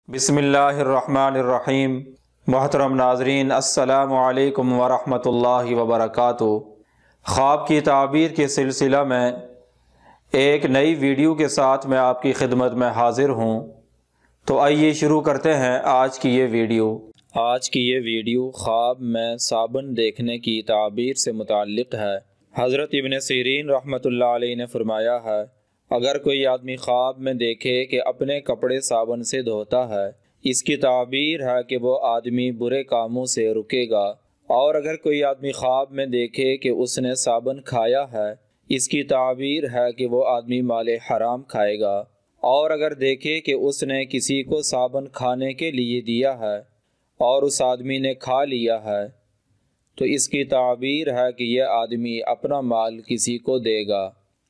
بسم اللہ الرحمن الرحیم۔ محترم ناظرین، السلام علیکم ورحمۃ اللہ وبرکاتہ۔ خواب کی تعبیر کے سلسلہ میں ایک نئی ویڈیو کے ساتھ میں آپ کی خدمت میں حاضر ہوں۔ تو آئیے شروع کرتے ہیں آج کی یہ ویڈیو۔ آج کی یہ ویڈیو خواب میں صابن دیکھنے کی تعبیر سے متعلق ہے۔ حضرت ابن سیرین رحمۃ اللہ علیہ نے فرمایا ہے، اگر کوئی آدمی خواب میں دیکھے کہ اپنے کپڑے صابن سے دھوتا ہے، اس کی تعبیر ہے کہ وہ آدمی برے کاموں سے رکے گا۔ اور اگر کوئی آدمی خواب میں دیکھے کہ اس نے صابن کھایا ہے، اس کی تعبیر ہے کہ وہ آدمی مال حرام کھائے گا۔ اور اگر دیکھے کہ اس نے کسی کو صابن کھانے کے لیے دیا ہے اور اس آدمی نے کھا لیا ہے، تو اس کی تعبیر ہے کہ یہ آدمی اپنا مال کسی کو دے گا۔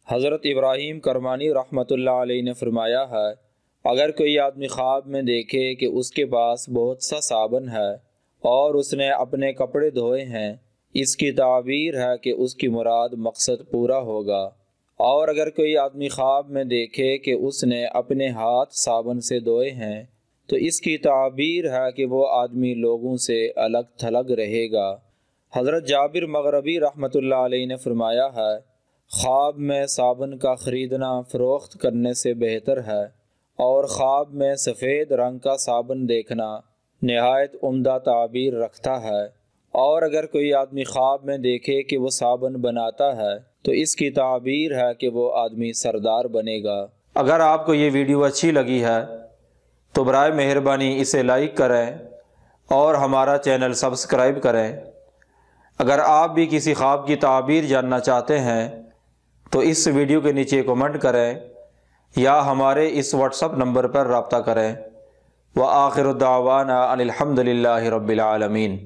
حضرت ابراہیم کرمانی رحمۃ اللہ علیہ نے فرمایا ہے، اگر کوئی آدمی خواب میں دیکھے کہ اس کے پاس بہت سا صابن ہے اور اس نے اپنے کپڑے دھوئے ہیں، اس کی تعبیر ہے کہ اس کی مراد مقصد پورا ہوگا۔ اور اگر کوئی آدمی خواب میں دیکھے کہ اس نے اپنے ہاتھ صابن سے دھوئے ہیں، تو اس کی تعبیر ہے کہ وہ آدمی لوگوں سے الگ تھلگ رہے گا۔ حضرت جابر مغربی رحمۃ اللہ علیہ نے فرمایا ہے، خواب میں صابن کا خریدنا فروخت کرنے سے بہتر ہے، اور خواب میں سفید رنگ کا صابن دیکھنا نہایت عمدہ تعبیر رکھتا ہے۔ اور اگر کوئی آدمی خواب میں دیکھے کہ وہ صابن بناتا ہے، تو اس کی تعبیر ہے کہ وہ آدمی سردار بنے گا۔ اگر آپ کو یہ ویڈیو اچھی لگی ہے تو برائے مہربانی اسے لائک کریں اور ہمارا چینل سبسکرائب کریں۔ اگر آپ بھی کسی خواب کی تعبیر جاننا چاہتے ہیں تو اس ویڈیو کے نیچے کمنٹ کریں یا ہمارے اس واٹس ایپ نمبر پر رابطہ کریں۔ وآخر دعوانا ان الحمد للہ رب العالمین۔